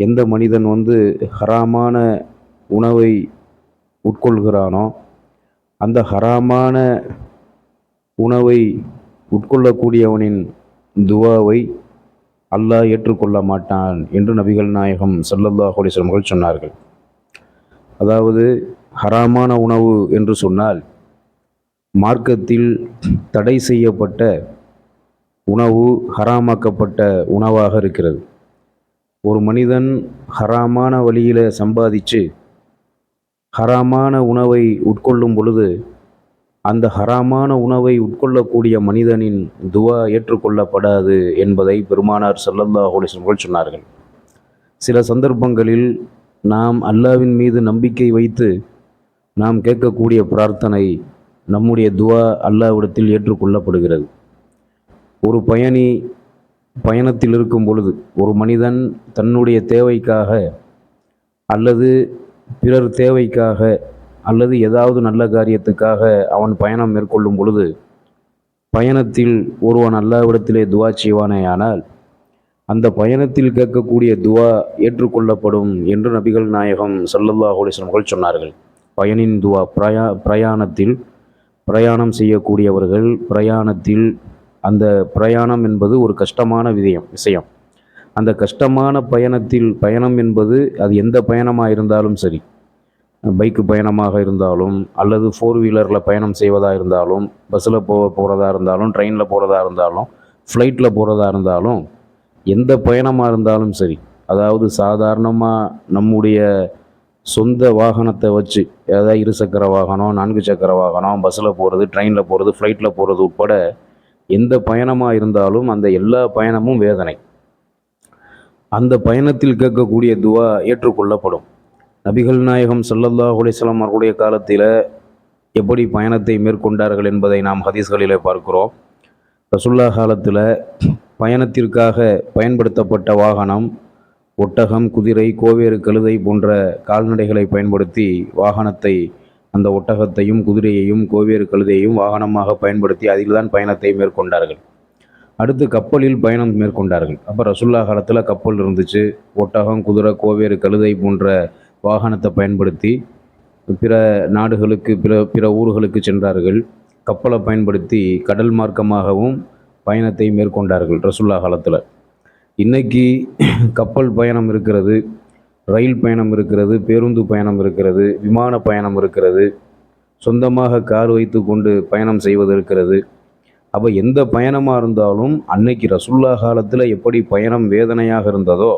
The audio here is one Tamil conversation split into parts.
எந்த மனிதன் ஹராமான உணவை உட்கொள்கிறானோ அந்த ஹராமான உணவை உட்கொள்ளக்கூடியவனின் துவாவை அல்லாஹ் ஏற்றுக்கொள்ள மாட்டான் என்று நபிகள் நாயகம் ஸல்லல்லாஹு அலைஹி வஸல்லம் அவர்கள் சொன்னார்கள். அதாவது ஹராமான உணவு என்று சொன்னால் மார்க்கத்தில் தடை செய்யப்பட்ட உணவு ஹராமாக்கப்பட்ட உணவாக இருக்கிறது. ஒரு மனிதன் ஹராமான வழியில் சம்பாதிச்சு ஹராமான உணவை உட்கொள்ளும் பொழுது அந்த ஹராமான உணவை உட்கொள்ளக்கூடிய மனிதனின் துவா ஏற்றுக்கொள்ளப்படாது என்பதை பெருமானார் ஸல்லல்லாஹு அலைஹி வஸல்லம் அவர்கள் சொன்னார்கள். சில சந்தர்ப்பங்களில் நாம் அல்லாஹ்வின் மீது நம்பிக்கை வைத்து நாம் கேட்கக்கூடிய பிரார்த்தனை, நம்முடைய துவா அல்லாஹ்விடத்தில் ஏற்றுக்கொள்ளப்படுகிறது. ஒரு பயணி பயணத்தில் இருக்கும் பொழுது ஒரு மனிதன் தன்னுடைய தேவைக்காக அல்லது பிறர் தேவைக்காக அல்லது ஏதாவது நல்ல காரியத்துக்காக அவன் பயணம் மேற்கொள்ளும் பொழுது பயணத்தில் ஒருவன் அல்லாஹ்விடத்திலே துவா செய்வானேயானால் அந்த பயணத்தில் கேட்கக்கூடிய துவா ஏற்றுக்கொள்ளப்படும் என்று நபிகள் நாயகம் ஸல்லல்லாஹு அலைஹி வஸல்லம் அவர்கள் சொன்னார்கள். பயனின் துவா, பிரயாணத்தில் பிரயாணம் செய்யக்கூடியவர்கள் பிரயாணத்தில் அந்த பிரயாணம் என்பது ஒரு கஷ்டமான விஷயம். அந்த கஷ்டமான பயணம் என்பது அது எந்த பயணமாக இருந்தாலும் சரி, பைக்கு பயணமாக இருந்தாலும் அல்லது 4 வீலரில் பயணம் செய்வதாக இருந்தாலும், பஸ்ஸில் போகிறதா இருந்தாலும், ட்ரெயினில் போகிறதா இருந்தாலும், ஃப்ளைட்டில் போகிறதா இருந்தாலும், எந்த பயணமாக இருந்தாலும் சரி, அதாவது சாதாரணமாக நம்முடைய சொந்த வாகனத்தை வச்சு, ஏதாவது 2 சக்கர வாகனம், 4 சக்கர வாகனம், பஸ்ஸில் போகிறது, ட்ரெயினில் போகிறது, ஃப்ளைட்டில் போகிறது உட்பட எந்த பயணமாக இருந்தாலும் அந்த எல்லா பயணமும் வேதனை. அந்த பயணத்தில் கேட்கக்கூடிய துவா ஏற்றுக்கொள்ளப்படும். நபிகள் நாயகம் ஸல்லல்லாஹு அலைஹி வஸல்லம் அவர்களுடைய காலத்தில் எப்படி பயணத்தை மேற்கொண்டார்கள் என்பதை நாம் ஹதீஸ்களிலே பார்க்கிறோம். ரசூலுல்லாஹ் காலத்தில் பயணத்திற்காக பயன்படுத்தப்பட்ட வாகனம் ஒட்டகம், குதிரை, கோவேறு கழுதை போன்ற கால்நடைகளை பயன்படுத்தி வாகனத்தை, அந்த ஒட்டகத்தையும் குதிரையையும் கோவேறு கழுதையையும் வாகனமாக பயன்படுத்தி அதில்தான் பயணத்தை மேற்கொண்டார்கள். அடுத்து கப்பலில் பயணம் மேற்கொண்டார்கள். அப்போ ரசூலுல்லாஹ் காலத்தில் கப்பல் இருந்துச்சு. ஒட்டகம், குதிரை, கோவேறு கழுதை போன்ற வாகனத்தை பயன்படுத்தி பிற நாடுகளுக்கு பிற ஊர்களுக்கு சென்றார்கள். கப்பலை பயன்படுத்தி கடல் மார்க்கமாகவும் பயணத்தை மேற்கொண்டார்கள் ரசூலுல்லாஹ் காலத்தில். இன்றைக்கி கப்பல் பயணம் இருக்கிறது, ரயில் பயணம் இருக்கிறது, பேருந்து பயணம் இருக்கிறது, விமான பயணம் இருக்கிறது, சொந்தமாக கார் வைத்து கொண்டு பயணம் செய்வது இருக்கிறது. அப்போ எந்த பயணமாக இருந்தாலும் அன்னைக்கு ரசூலுல்லாஹ் காலத்தில் எப்படி பயணம் வேதனையாக இருந்ததோ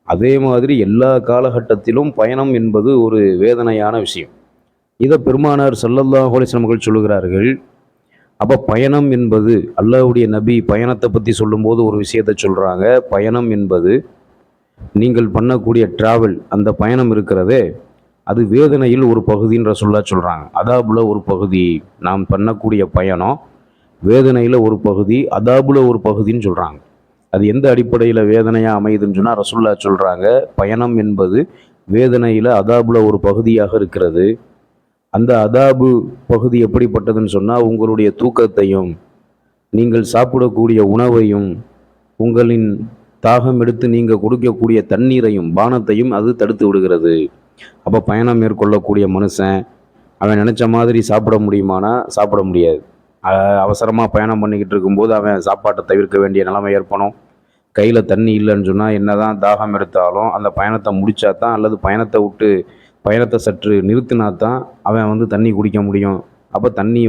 அதே மாதிரி எல்லா காலகட்டத்திலும் பயணம் என்பது ஒரு வேதனையான விஷயம். இதை பெருமானார் ஸல்லல்லாஹு அலைஹி வஸல்லம் அவர்கள் சொல்லுகிறார்கள். அப்போ பயணம் என்பது, அல்லாஹ்வுடைய நபி பயணத்தை பற்றி சொல்லும்போது ஒரு விஷயத்தை சொல்கிறாங்க. பயணம் என்பது நீங்கள் பண்ணக்கூடிய டிராவல், அந்த பயணம் இருக்கிறதே அது வேதனையில் ஒரு பகுதின்னு ரசூலுல்லாஹ் சொல்கிறாங்க. அதாபுல ஒரு பகுதி, நாம் பண்ணக்கூடிய பயணம் வேதனையில் ஒரு பகுதி, அதாபுல ஒரு பகுதின்னு சொல்கிறாங்க. அது எந்த அடிப்படையில் வேதனையாக அமையுதுன்னு சொன்னால் ரசூலுல்லாஹ் சொல்கிறாங்க, பயணம் என்பது வேதனையில் அதாபுல ஒரு பகுதியாக இருக்கிறது. அந்த அதாபு பகுதி எப்படிப்பட்டதுன்னு சொன்னால் உங்களுடைய தூக்கத்தையும் நீங்கள் சாப்பிடக்கூடிய உணவையும் உங்களின் தாகம் எடுத்து நீங்கள் கொடுக்கக்கூடிய தண்ணீரையும் பானத்தையும் அது தடுத்து விடுகிறது. அப்போ பயணம் மேற்கொள்ளக்கூடிய மனுஷன் அவன் நினச்ச மாதிரி சாப்பிட முடியுமானா சாப்பிட முடியாது. அவசரமாக பயணம் பண்ணிக்கிட்டு இருக்கும்போது அவன் சாப்பாட்டை தவிர்க்க வேண்டிய நிலைமை ஏற்படும். கையில் தண்ணி இல்லைன்னு சொன்னால் என்ன தான் தாகம் எடுத்தாலும் அந்த பயணத்தை முடித்தா தான், அல்லது பயணத்தை சற்று நிறுத்தினா தான் அவன் தண்ணி குடிக்க முடியும். அப்போ தண்ணி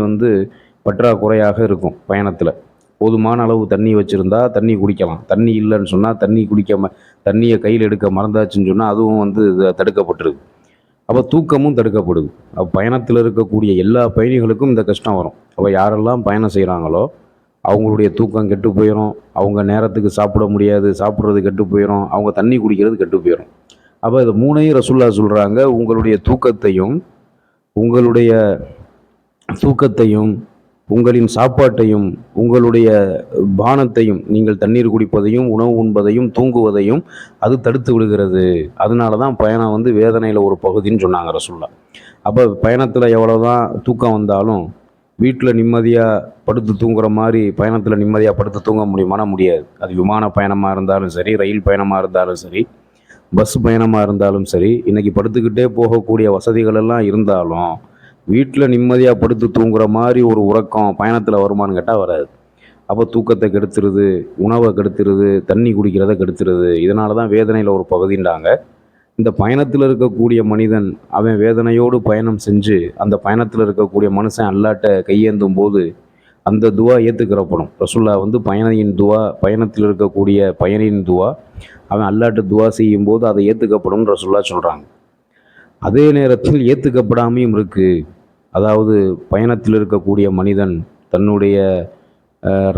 பற்றாக்குறையாக இருக்கும். பயணத்தில் போதுமான அளவு தண்ணி வச்சுருந்தா தண்ணி குடிக்கலாம். தண்ணி இல்லைன்னு சொன்னால் தண்ணியை கையில் எடுக்க மறந்தாச்சுன்னு சொன்னால் அதுவும் தடுக்கப்பட்டுருது. அப்போ தூக்கமும் தடுக்கப்படுது. அப்போ பயணத்தில் இருக்கக்கூடிய எல்லா பயணிகளுக்கும் இந்த கஷ்டம் வரும். அப்போ யாரெல்லாம் பயணம் செய்கிறாங்களோ அவங்களுடைய தூக்கம் கெட்டு போயிடும், அவங்க நேரத்துக்கு சாப்பிட முடியாது, சாப்பிட்றது கெட்டு போயிடும், அவங்க தண்ணி குடிக்கிறது கெட்டு போயிடும். அப்போ இது மூணையும் ரசூலுல்லாஹ் சொல்கிறாங்க, உங்களுடைய தூக்கத்தையும் உங்களின் சாப்பாட்டையும் உங்களுடைய பானத்தையும், நீங்கள் தண்ணீர் குடிப்பதையும் உணவு உண்பதையும் தூங்குவதையும் அது தடுத்து விடுகிறது. அதனால தான் பயணம் வேதனையில் ஒரு பகுதின்னு சொன்னாங்க ரசூலுல்லாஹ். அப்போ பயணத்தில் எவ்வளோதான் தூக்கம் வந்தாலும் வீட்டில் நிம்மதியாக படுத்து தூங்குற மாதிரி பயணத்தில் நிம்மதியாக படுத்து தூங்க முடியுமானா முடியாது. அது விமான பயணமாக இருந்தாலும் சரி, ரயில் பயணமாக இருந்தாலும் சரி, பஸ் பயணமாக இருந்தாலும் சரி, இன்றைக்கி படுத்துக்கிட்டே போகக்கூடிய வசதிகள் எல்லாம் இருந்தாலும் வீட்டில் நிம்மதியாக படுத்து தூங்குற மாதிரி ஒரு உறக்கம் பயணத்தில் வருமானு கேட்டால் வராது. அப்போ தூக்கத்தை கெடுத்துருது, உணவை கெடுத்துருது, தண்ணி குடிக்கிறத கெடுத்துருது. இதனால தான் வேதனையில் ஒரு பகுதின்றாங்க. இந்த பயணத்தில் இருக்கக்கூடிய மனிதன் அவன் வேதனையோடு பயணம் செஞ்சு அந்த பயணத்தில் இருக்கக்கூடிய மனுஷன் அல்லாட்ட கையேந்தும் போது அந்த துவா ஏற்றுக்கிறப்படும். ரசூல்லா வந்து பயணியின் துவா, பயணத்தில் இருக்கக்கூடிய பயணியின் துவா அவன் அல்லாட்ட துவா செய்யும் போது அதை ஏற்றுக்கப்படும் ரசூல்லா சொல்கிறாங்க. அதே நேரத்தில் ஏற்றுக்கப்படாமையும் இருக்குது. அதாவது பயணத்தில் இருக்கக்கூடிய மனிதன் தன்னுடைய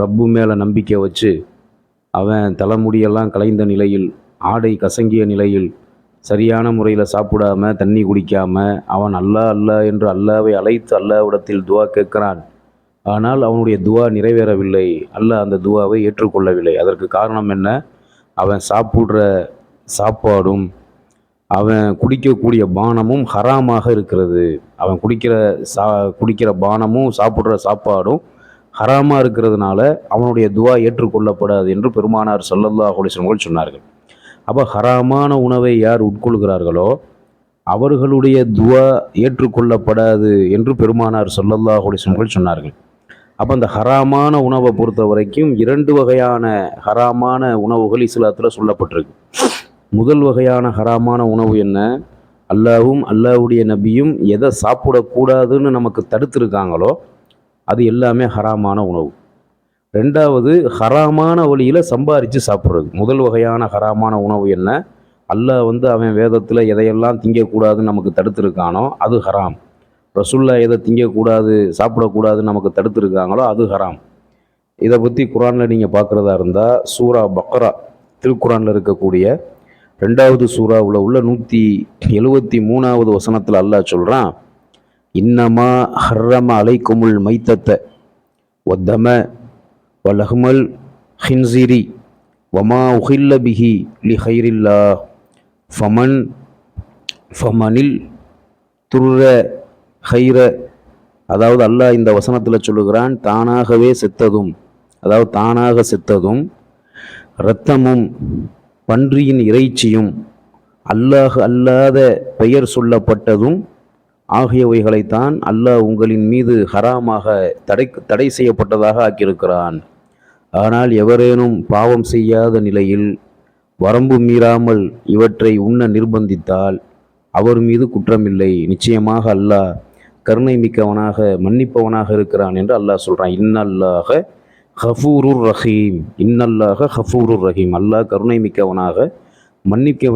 ரப்பு மேலே நம்பிக்கை வச்சு அவன் தலைமுடியெல்லாம் கலைந்த நிலையில், ஆடை கசங்கிய நிலையில், சரியான முறையில் சாப்பிடாம தண்ணி குடிக்காமல் அவன் அல்லாஹ் அல்லாஹ் என்று அல்லாவை அழைத்து அல்லாஹ்விடத்தில் துவா கேட்கிறான். ஆனால் அவனுடைய துவா நிறைவேறவில்லை. அல்லாஹ் அந்த துவாவை ஏற்றுக்கொள்ளவில்லை. அதற்கு காரணம் என்ன? அவன் சாப்பிட்ற சாப்பாடும் அவன் குடிக்கக்கூடிய பானமும் ஹராமாக இருக்கிறது. அவன் குடிக்கிற பானமும் சாப்பிட்ற சாப்பாடும் ஹராமாக இருக்கிறதுனால அவனுடைய துவா ஏற்றுக்கொள்ளப்படாது என்று பெருமானார் ஸல்லல்லாஹு அலைஹி வஸல்லம் சொன்னார்கள். அப்போ ஹராமான உணவை யார் உட்கொள்கிறார்களோ அவர்களுடைய துவா ஏற்றுக்கொள்ளப்படாது என்று பெருமானார் ஸல்லல்லாஹு அலைஹி வஸல்லம் சொன்னார்கள். அப்போ அந்த ஹராமான உணவை பொறுத்த வரைக்கும் 2 வகையான ஹராமான உணவுகள் இஸ்லாத்தில் சொல்லப்பட்டிருக்கு. முதல் வகையான ஹராமான உணவு என்ன? அல்லாஹ்வும் அல்லாஹ்வுடைய நபியும் எதை சாப்பிடக்கூடாதுன்னு நமக்கு தடுத்துருக்காங்களோ அது எல்லாமே ஹராமான உணவு. 2வது ஹராமான வழியில் சம்பாரித்து சாப்பிட்றது. முதல் வகையான ஹராமான உணவு என்ன? அல்லாஹ் வந்து அவன் வேதத்தில் எதையெல்லாம் திங்கக்கூடாதுன்னு நமக்கு தடுத்துருக்கானோ அது ஹராம். ரசூல்லா எதை திங்கக்கூடாது சாப்பிடக்கூடாதுன்னு நமக்கு தடுத்துருக்காங்களோ அது ஹராம். இதை பற்றி குரானில் நீங்கள் பார்க்குறதா இருந்தால் சூரா பக்ரா, திருக்குரானில் இருக்கக்கூடிய 2வது சூறாவில் உள்ள 173வது வசனத்தில் அல்லாஹ் சொல்கிறான், இன்னமா ஹர்ரம அலைக்குமுல் மைத்தத்த வத்தம வலஹ்மல் ஹின்சிரி வமா உஹில்ல பிஹி லி ஹைரில்லா ஃபமனில் துர்ர ஹைர. அதாவது அல்லாஹ் இந்த வசனத்தில் சொல்லுகிறான், தானாகவே செத்ததும், அதாவது தானாக செத்ததும், இரத்தமும், பன்றியின் இறைச்சியும், அல்லாஹ் அல்லாத பெயர் சொல்லப்பட்டதும் ஆகியவைகளைத்தான் அல்லாஹ் உங்களின் மீது ஹராமாக தடை செய்யப்பட்டதாக ஆக்கியிருக்கிறான். ஆனால் எவரேனும் பாவம் செய்யாத நிலையில் வரம்பு மீறாமல் இவற்றை உண்ண நிர்பந்தித்தால் அவர் மீது குற்றமில்லை. நிச்சயமாக அல்லாஹ் கருணை மிக்கவனாக மன்னிப்பவனாக இருக்கிறான் என்று அல்லாஹ் சொல்கிறான். இன்னல்லாஹ ஹஃபூருர் ரஹீம், இன்னல்லாஹ ஹஃபூருர் ரஹீம். அல்லாஹ் கருணை மிக்கவனாக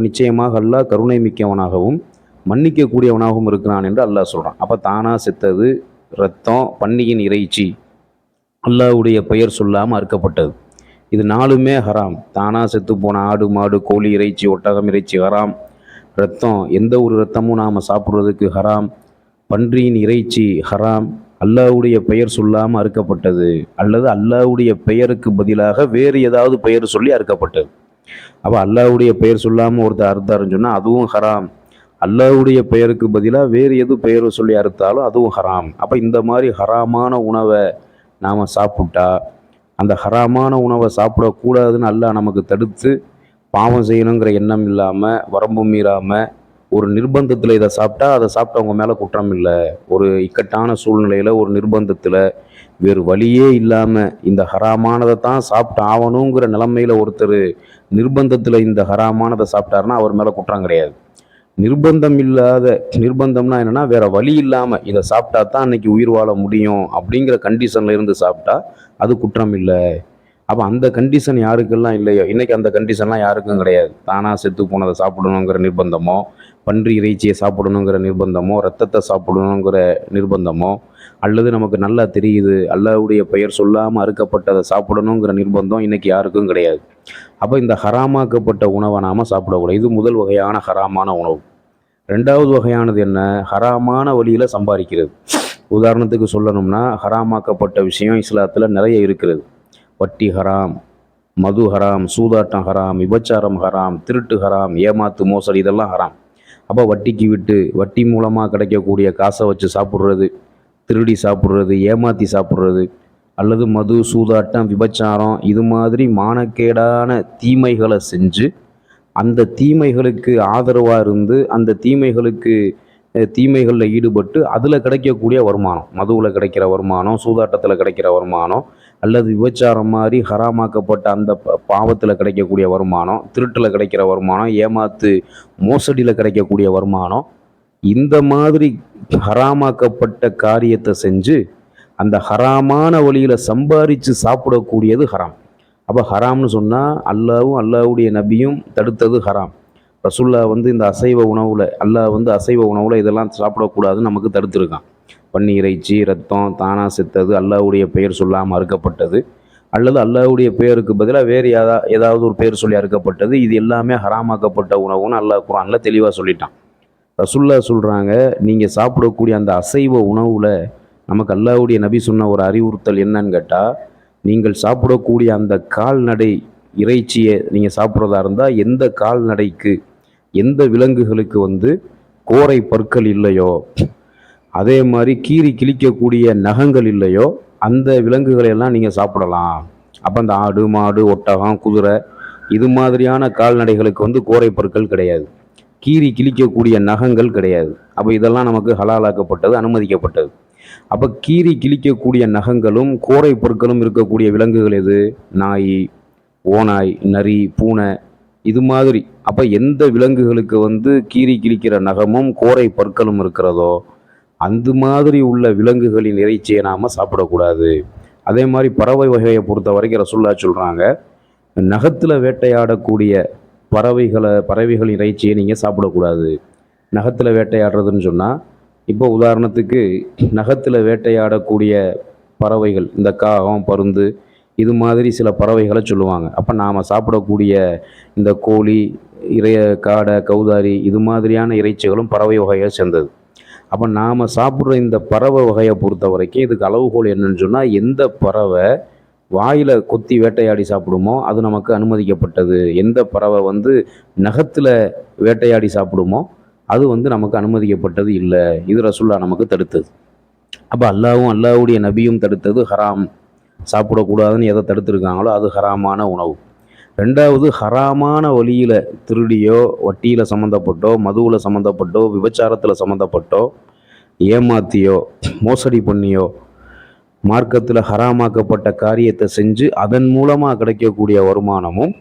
நிச்சயமாக அல்லாஹ் கருணை மிக்கவனாகவும் மன்னிக்கக்கூடியவனாகவும் இருக்கிறான் என்று அல்லாஹ் சொல்கிறான். அப்போ தானாக செத்தது, இரத்தம், பன்னியின் இறைச்சி அல்லாஹ்வுடைய பெயர் சொல்லாமல் அறுக்கப்பட்டது, இது 4மே ஹராம். தானாக செத்து போன ஆடு, மாடு, கோழி இறைச்சி, ஒட்டகம் இறைச்சி ஹராம். இரத்தம், எந்த ஒரு இரத்தமும் நாம் சாப்பிட்றதுக்கு ஹராம். பன்றியின் இறைச்சி ஹராம். அல்லாஹ்வுடைய பெயர் சொல்லாமல் அறுக்கப்பட்டது அல்லது அல்லாஹ்வுடைய பெயருக்கு பதிலாக வேறு ஏதாவது பெயர் சொல்லி அறுக்கப்பட்டது. அப்போ அல்லாஹ்வுடைய பெயர் சொல்லாமல் ஒருத்தர் அறுத்தாருன்னு சொன்னால் அதுவும் ஹராம். அல்லாஹ்வுடைய பெயருக்கு பதிலாக வேறு எது பெயர் சொல்லி அறுத்தாலும் அதுவும் ஹராம். அப்போ இந்த மாதிரி ஹராமான உணவை நாம் சாப்பிட்டா, அந்த ஹராமான உணவை சாப்பிடக்கூடாதுன்னு அல்லாஹ் நமக்கு தடுத்து பாவம் செய்யணுங்கிற எண்ணம் இல்லாமல் வரம்பு மீறாமல் ஒரு நிர்பந்தத்தில் இதை சாப்பிட்டா அதை சாப்பிட்டவங்க மேலே குற்றம் இல்லை. ஒரு இக்கட்டான சூழ்நிலையில் ஒரு நிர்பந்தத்தில் வேறு வழியே இல்லாமல் இந்த ஹராமானதை தான் சாப்பிட்டு ஆகணுங்கிற நிலைமையில் ஒருத்தர் நிர்பந்தத்தில் இந்த ஹராமானதை சாப்பிட்டாருன்னா அவர் மேலே குற்றம் கிடையாது. நிர்பந்தம் இல்லாத, நிர்பந்தம்னா என்னென்னா வேறு வழி இல்லாமல் இதை சாப்பிட்டா தான் அன்றைக்கி உயிர் வாழ முடியும் அப்படிங்கிற கண்டிஷனில் இருந்து சாப்பிட்டா அது குற்றம் இல்லை. அப்போ அந்த கண்டிஷன் யாருக்கெல்லாம் இல்லையோ, இன்றைக்கி அந்த கண்டிஷன்லாம் யாருக்கும் கிடையாது. தானாக செத்து போனதை சாப்பிடணுங்கிற நிர்பந்தமோ, பன்றி இறைச்சியை சாப்பிடணுங்கிற நிர்பந்தமோ, ரத்தத்தை சாப்பிடணுங்கிற நிர்பந்தமோ, அல்லது நமக்கு நல்லா தெரியுது அல்லாஹ்வுடைய பெயர் சொல்லாமல் அறுக்கப்பட்டதை சாப்பிடணுங்கிற நிர்பந்தம் இன்றைக்கி யாருக்கும் கிடையாது. அப்போ இந்த ஹராமாக்கப்பட்ட உணவை நாம் சாப்பிடக்கூடாது. இது முதல் வகையான ஹராமான உணவு. 2வது வகையானது என்ன? ஹராமான வழியில் சம்பாதிக்கிறது. உதாரணத்துக்கு சொல்லணும்னா ஹராமாக்கப்பட்ட விஷயம் இஸ்லாத்தில் நிறைய இருக்கிறது. வட்டி ஹராம், மது ஹராம், சூதாட்டம் ஹராம், விபச்சாரம் ஹராம், திருட்டு ஹராம், ஏமாத்து மோசடி, இதெல்லாம் ஹராம். அப்போ வட்டிக்கு விட்டு வட்டி மூலமாக கிடைக்கக்கூடிய காசை வச்சு சாப்பிட்றது, திருடி சாப்பிட்றது, ஏமாற்றி சாப்பிட்றது, அல்லது மது, சூதாட்டம், விபச்சாரம், இது மாதிரி மானக்கேடான தீமைகளை செஞ்சு அந்த தீமைகளுக்கு ஆதரவாக இருந்து அந்த தீமைகளில் ஈடுபட்டு அதில் கிடைக்கக்கூடிய வருமானம், மதுவில் கிடைக்கிற வருமானம், சூதாட்டத்தில் கிடைக்கிற வருமானம், அல்லது விபச்சாரம் மாதிரி ஹராமாக்கப்பட்ட அந்த பாவத்தில் கிடைக்கக்கூடிய வருமானம், திருட்டில் கிடைக்கிற வருமானம், ஏமாத்து மோசடியில் கிடைக்கக்கூடிய வருமானம், இந்த மாதிரி ஹராமாக்கப்பட்ட காரியத்தை செஞ்சு அந்த ஹராமான வழியில் சம்பாதிச்சு சாப்பிடக்கூடியது ஹராம். அப்போ ஹராம்னு சொன்னால் அல்லாவும் அல்லாவுடைய நபியும் தடுத்தது ஹராம். ரசுல்லா இந்த அசைவ உணவில், அல்லாஹ் அசைவ உணவில் இதெல்லாம் சாப்பிடக்கூடாதுன்னு நமக்கு தடுத்துருக்கான். பன்னி இறைச்சி, ரத்தம், தானா செத்தது, அல்லாஹ்வுடைய பெயர் சொல்லாமல் அறுக்கப்பட்டது, அல்லது அல்லாஹ்வுடைய பெயருக்கு பதிலாக வேறு ஏதாவது ஒரு பெயர் சொல்லி அறுக்கப்பட்டது, இது எல்லாமே ஹராமாக்கப்பட்ட உணவுன்னு அல்லாஹ் குர்ஆனில் தெளிவாக சொல்லிட்டான். ரசுல்லா சொல்கிறாங்க, நீங்கள் சாப்பிடக்கூடிய அந்த அசைவ உணவில் நமக்கு அல்லாஹ்வுடைய நபி சொன்ன ஒரு அறிவுறுத்தல் என்னன்னு கேட்டால், நீங்கள் சாப்பிடக்கூடிய அந்த கால்நடை இறைச்சியை நீங்கள் சாப்பிட்றதா இருந்தால் எந்த கால்நடைக்கு, எந்த விலங்குகளுக்கு கோரை பற்கள் இல்லையோ, அதே மாதிரி கீறி கிழிக்கக்கூடிய நகங்கள் இல்லையோ, அந்த விலங்குகளையெல்லாம் நீங்கள் சாப்பிடலாம். அப்போ அந்த ஆடு, மாடு, ஒட்டகம், குதிரை இது மாதிரியான கால்நடைகளுக்கு கோரை பற்கள் கிடையாது, கீறி கிழிக்கக்கூடிய நகங்கள் கிடையாது. அப்போ இதெல்லாம் நமக்கு ஹலாலாக்கப்பட்டது, அனுமதிக்கப்பட்டது. அப்போ கீறி கிழிக்கக்கூடிய நகங்களும் கோரை பொருட்களும் இருக்கக்கூடிய விலங்குகள் எது? நாய், ஓநாய், நரி, பூனை இது மாதிரி. அப்போ எந்த விலங்குகளுக்கு கீறி கிழிக்கிற நகமும் கோரை பற்களும் இருக்கிறதோ அந்த மாதிரி உள்ள விலங்குகளின் இறைச்சியை நாம் சாப்பிடக்கூடாது. அதே மாதிரி பறவை வகையை பொறுத்த வரைக்கும் ரசூல்லா சொல்கிறாங்க, நகத்தில் வேட்டையாடக்கூடிய பறவைகளின் இறைச்சியை நீங்கள் சாப்பிடக்கூடாது. நகத்தில் வேட்டையாடுறதுன்னு சொன்னால், இப்போ உதாரணத்துக்கு நகத்தில் வேட்டையாடக்கூடிய பறவைகள், இந்த காகம், பருந்து இது மாதிரி சில பறவைகளை சொல்லுவாங்க. அப்போ நாம் சாப்பிடக்கூடிய இந்த கோழி, காடை, கௌதாரி இது மாதிரியான இறைச்சிகளும் பறவை வகையை சேர்ந்தது. அப்போ நாம் சாப்பிட்ற இந்த பறவை வகையை பொறுத்த வரைக்கும் இதுக்கு அளவுகோல் என்னன்னு சொன்னால், எந்த பறவை வாயில் கொத்தி வேட்டையாடி சாப்பிடுமோ அது நமக்கு அனுமதிக்கப்பட்டது, எந்த பறவை நகத்தில் வேட்டையாடி சாப்பிடுமோ அது நமக்கு அனுமதிக்கப்பட்டது இல்லை. இது ரசூல்லா நமக்கு தடுத்தது. அப்போ அல்லாவும் அல்லாவுடைய நபியும் தடுத்தது ஹராம். சாப்பிடக்கூடாதுன்னு எதை தடுத்துருக்காங்களோ அது ஹராமான உணவு. ரெண்டாவது, ஹராமான வழியில் திருடியோ, வட்டியில் சம்மந்தப்பட்டோ, மதுவில் சம்மந்தப்பட்டோ, விபச்சாரத்தில் சம்மந்தப்பட்டோ, ஏமாத்தியோ, மோசடி பண்ணியோ, மார்க்கத்தில் ஹராமாக்கப்பட்ட காரியத்தை செஞ்சு அதன் மூலமாக கிடைக்கக்கூடிய வருமானமும்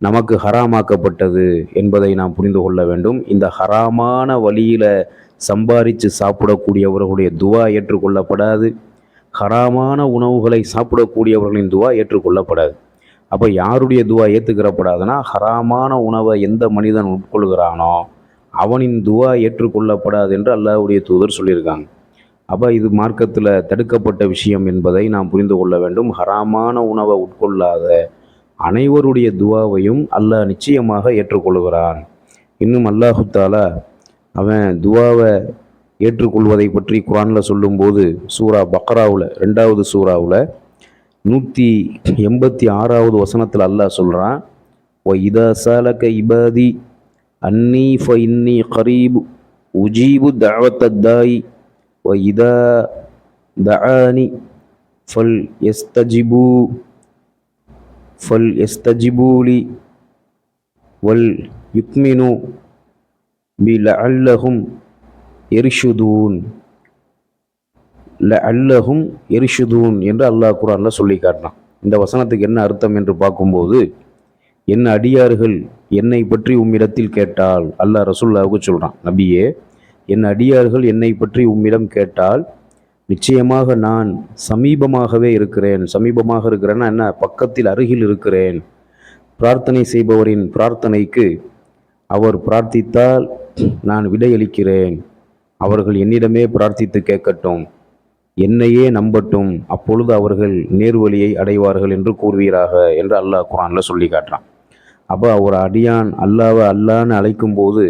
நமக்கு ஹராமாக்கப்பட்டது என்பதை நாம் புரிந்து கொள்ள வேண்டும். இந்த ஹராமான வழியில் சம்பாதிச்சு சாப்பிடக்கூடியவர்களுடைய துவா ஏற்றுக்கொள்ளப்படாது. ஹராமான உணவுகளை சாப்பிடக்கூடியவர்களின் துவா ஏற்றுக்கொள்ளப்படாது. அப்போ யாருடைய துவா ஏற்றுக்கிறப்படாதுன்னா, ஹராமான உணவை எந்த மனிதன் உட்கொள்கிறானோ அவனின் துவா ஏற்றுக்கொள்ளப்படாது என்று அல்லாஹ்வுடைய தூதர் சொல்லியிருக்காங்க. அப்போ இது மார்க்கத்தில் தடுக்கப்பட்ட விஷயம் என்பதை நாம் புரிந்து கொள்ள வேண்டும். ஹராமான உணவை உட்கொள்ளாத அனைவருடைய துவாவையும் அல்லாஹ் நிச்சயமாக ஏற்றுக்கொள்கிறான். இன்னும் அல்லாஹு தாலா அவன் துவாவை ஏற்றுக்கொள்வதை பற்றி குர்ஆனில் சொல்லும்போது சூரா பக்ராவில் 2வது சூறாவில் 186வது வசனத்தில் அல்லாஹ் சொல்கிறான், ஒ இதா சாலக இபாதி அன்னி ஃப இன்னி கரீபு உஜீபு தஅவத்தத்தாயி ஒ இதா தஆனி ஃபல் எஸ்தஜிபூலி வல் யுக்மினு பி லஅல்லஹும் எரிஷுதூன் என்று அல்லாஹ் குர்ஆனில் சொல்லி காட்டினான். இந்த வசனத்துக்கு என்ன அர்த்தம் என்று பார்க்கும்போது, என் அடியார்கள் என்னை பற்றி உம்மிடத்தில் கேட்டால், அல்லாஹ் ரசூலுல்லாஹ்வுக்கு சொல்கிறான், நபியே என் அடியார்கள் என்னை பற்றி உம்மிடம் கேட்டால் நிச்சயமாக நான் சமீபமாகவே இருக்கிறேன். சமீபமாக இருக்கிறேன்னா என்ன? பக்கத்தில், அருகில் இருக்கிறேன். பிரார்த்தனை செய்பவரின் பிரார்த்தனைக்கு அவர் பிரார்த்தித்தால் நான் விடையளிக்கிறேன். அவர்கள் என்னிடமே பிரார்த்தித்து கேட்கட்டும், என்னையே நம்பட்டும், அப்பொழுது அவர்கள் நேர்வழியை அடைவார்கள் என்று கூறுவீராக என்று அல்லாஹ் குர்ஆனில் சொல்லி காட்டுறான். அப்போ ஒரு அடியான் அல்லாவை அல்லான்னு அழைக்கும் போது,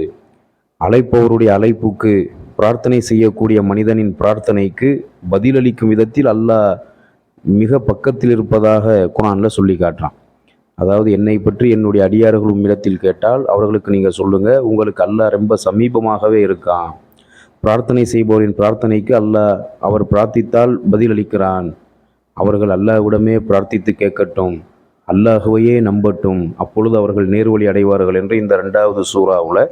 அழைப்பவருடைய அழைப்புக்கு, பிரார்த்தனை செய்யக்கூடிய மனிதனின் பிரார்த்தனைக்கு பதிலளிக்கும் விதத்தில் அல்லாஹ் மிக பக்கத்தில் இருப்பதாக குர்ஆனில் சொல்லி காட்டுறான். அதாவது என்னை பற்றி என்னுடைய அடியார்கள் உம்மிடத்தில் கேட்டால் அவர்களுக்கு நீங்கள் சொல்லுங்கள், உங்களுக்கு அல்லாஹ் ரொம்ப சமீபமாகவே இருக்கான். பிரார்த்தனை செய்பவரின் பிரார்த்தனைக்கு அல்லாஹ் அவர் பிரார்த்தித்தால் பதிலளிக்கிறான். அவர்கள் அல்லாஹ்விடமே பிரார்த்தித்து கேட்கட்டும், அல்லாஹுவையே நம்பட்டும், அப்பொழுது அவர்கள் நேர்வழி அடைவார்கள் என்று இந்த 2வது சூறாவில்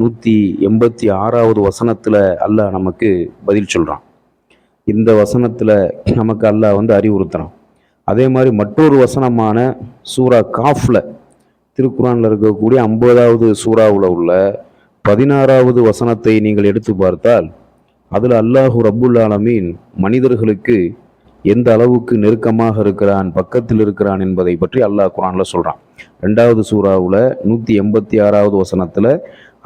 186வது வசனத்தில் அல்லாஹ் நமக்கு பதில் சொல்கிறான். இந்த வசனத்தில் நமக்கு அல்லாஹ் அறிவுறுத்துறான். அதே மாதிரி மற்றொரு வசனமான சூரா காஃபில், திருக்குரானில் இருக்கக்கூடிய 50வது சூறாவில் உள்ள 16வது வசனத்தை நீங்கள் எடுத்து பார்த்தால் அதில் அல்லாஹு ரப்புல் ஆலமீன் மனிதர்களுக்கு எந்த அளவுக்கு நெருக்கமாக இருக்கிறான், பக்கத்தில் இருக்கிறான் என்பதை பற்றி அல்லாஹ் குரானில் சொல்கிறான். 2வது சூறாவில் 186வது வசனத்தில்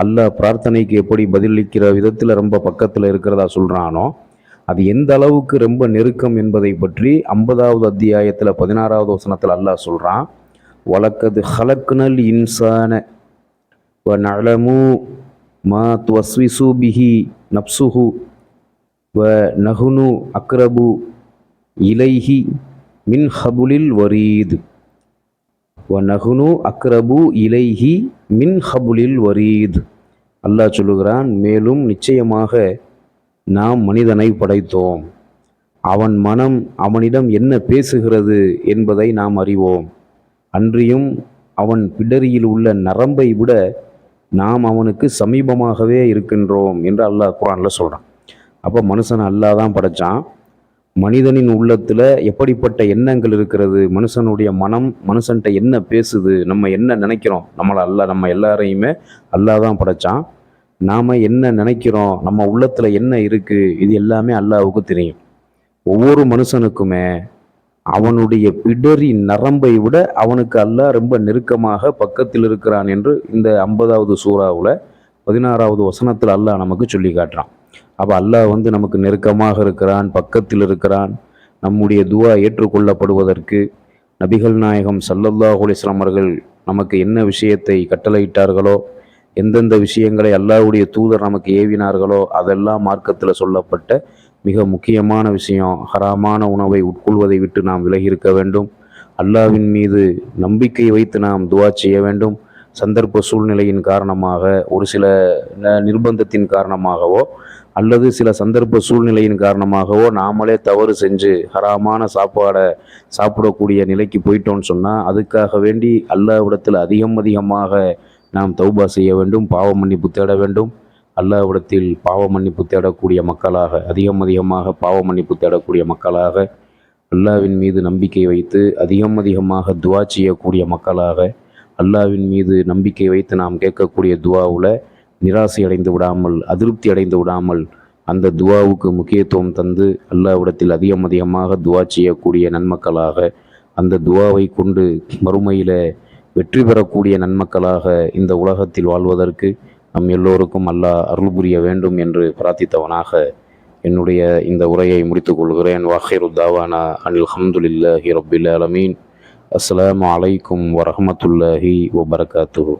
அல்லாஹ் பிரார்த்தனைக்கு எப்படி பதிலளிக்கிற விதத்தில் ரொம்ப பக்கத்தில் இருக்கிறதா சொல்கிறானோ, அது எந்த அளவுக்கு ரொம்ப நெருக்கம் என்பதை பற்றி 50வது அத்தியாயத்தில் 16வது வசனத்தில் அல்லாஹ் சொல்கிறான். வலக்கது ஹலக்னல் இன்சான வ நலமு மா துவஸ்விசு பிஹி நப்சுஹு வ நஹுனு அக்ரபு இலைஹி மின் ஹபுலில் வரீது வ நஹுனு அக்ரபு இலைஹி மின் ஹபுலில் வரீது. அல்லாஹ் சொல்லுகிறான், மேலும் நிச்சயமாக நாம் மனிதனை படைத்தோம், அவன் மனம் அவனிடம் என்ன பேசுகிறது என்பதை நாம் அறிவோம், அன்றியும் அவன் பிடரியில் உள்ள நரம்பை விட நாம் அவனுக்கு சமீபமாகவே இருக்கின்றோம் என்று அல்லாஹ் குர்ஆனில் சொல்கிறான். அப்போ மனுஷனை அல்லாஹ் தான் படைத்தான். மனிதனின் உள்ளத்தில் எப்படிப்பட்ட எண்ணங்கள் இருக்கிறது, மனுஷனுடைய மனம் மனுஷன்ட்ட என்ன பேசுது, நம்ம என்ன நினைக்கிறோம், நம்ம எல்லாரையுமே அல்லாஹ் தான் படைத்தான். நாம் என்ன நினைக்கிறோம், நம்ம உள்ளத்தில் என்ன இருக்குது, இது எல்லாமே அல்லாஹ்வுக்கு தெரியும். ஒவ்வொரு மனுஷனுக்குமே அவனுடைய பிடரி நரம்பை விட அவனுக்கு அல்லாஹ் ரொம்ப நெருக்கமாக பக்கத்தில் இருக்கிறான் என்று இந்த 50வது சூறாவில் 16வது வசனத்தில் அல்லாஹ் நமக்கு சொல்லி காட்டுறான். அப்போ அல்லாஹ் நமக்கு நெருக்கமாக இருக்கிறான், பக்கத்தில் இருக்கிறான். நம்முடைய துவா ஏற்றுக்கொள்ளப்படுவதற்கு நபிகள் நாயகம் ஸல்லல்லாஹு அலைஹி வஸல்லம் அவர்கள் நமக்கு என்ன விஷயத்தை கட்டளையிட்டார்களோ, எந்தெந்த விஷயங்களை அல்லாஹ்வுடைய தூதர் நமக்கு ஏவினார்களோ அதெல்லாம் மார்க்கத்தில் சொல்லப்பட்ட மிக முக்கியமான விஷயம். ஹராமான உணவை உட்கொள்வதை விட்டு நாம் விலகி இருக்க வேண்டும். அல்லாஹ்வின் மீது நம்பிக்கை வைத்து நாம் துவா செய்ய வேண்டும். சந்தர்ப்ப சூழ்நிலையின் காரணமாக, ஒரு சில நிர்பந்தத்தின் காரணமாகவோ அல்லது சில சந்தர்ப்ப சூழ்நிலையின் காரணமாகவோ நாமளே தவறு செஞ்சு ஹராமான சாப்பாடை சாப்பிடக்கூடிய நிலைக்கு போயிட்டோன்னு சொன்னால் அதுக்காக வேண்டி அல்லாஹ்விடத்தில் அதிகமாக நாம் தௌபா செய்ய வேண்டும், பாவ மன்னிப்பு தேட வேண்டும். அல்லாஹ்விடத்தில் பாவ மன்னிப்பு தேடக்கூடிய மக்களாக, அதிகமாக பாவ மன்னிப்பு தேடக்கூடிய மக்களாக, அல்லாஹ்வின் மீது நம்பிக்கை வைத்து அதிகமாக துவா செய்யக்கூடிய மக்களாக, அல்லாஹ்வின் மீது நம்பிக்கை வைத்து நாம் கேட்கக்கூடிய துவாவில் நிராசை அடைந்து விடாமல், அதிருப்தி அடைந்து விடாமல், அந்த துவாவுக்கு முக்கியத்துவம் தந்து அல்லாஹ்விடத்தில் அதிகமாக துவா செய்யக்கூடிய நன்மக்களாக, அந்த துவாவை கொண்டு மறுமையில் வெற்றி பெறக்கூடிய நன்மக்களாக இந்த உலகத்தில் வாழ்வதற்கு நம் எல்லோருக்கும் அல்லாஹ் அருள் புரிய வேண்டும் என்று பிரார்த்தித்தவனாக என்னுடைய இந்த உரையை முடித்துக் கொள்கிறேன். வாஹிரு தாவானா அனில் ஹம்துலில்லாஹி ரப்பில் ஆலமீன். அஸ்ஸலாமு அலைக்கும் வரஹ்மத்துல்லாஹி வபரகாத்துஹு.